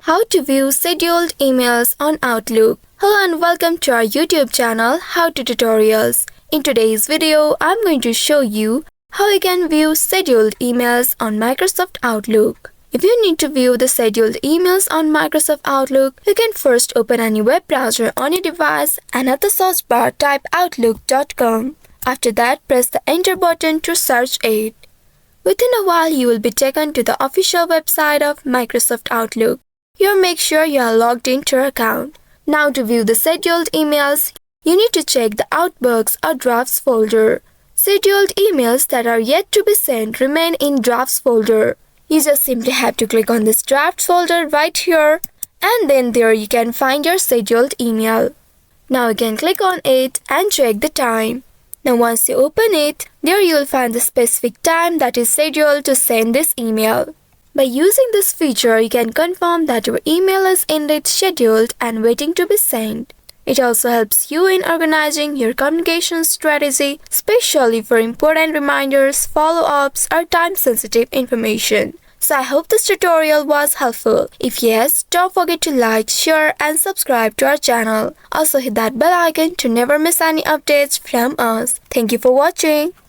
How to view scheduled emails on Outlook. Hello and welcome to our YouTube channel How to Tutorials. In today's video, I'm going to show you how you can view scheduled emails on Microsoft Outlook. If you need to view the scheduled emails on Microsoft Outlook, you can first open any web browser on your device and at the search bar type outlook.com. After that, press the enter button to search it. Within a while, you will be taken to the official website of Microsoft Outlook. Here, make sure you are logged into your account. Now, to view the scheduled emails, you need to check the Outbox or Drafts folder. Scheduled emails that are yet to be sent remain in Drafts folder. You just simply have to click on this Drafts folder right here, and then there you can find your scheduled email. Now you can click on it and check the time. Now once you open it, there you will find the specific time that is scheduled to send this email. By using this feature, you can confirm that your email is indeed scheduled and waiting to be sent. It also helps you in organizing your communication strategy, especially for important reminders, follow-ups, or time-sensitive information. So I hope this tutorial was helpful. If yes, don't forget to like, share, and subscribe to our channel. Also hit that bell icon to never miss any updates from us. Thank you for watching.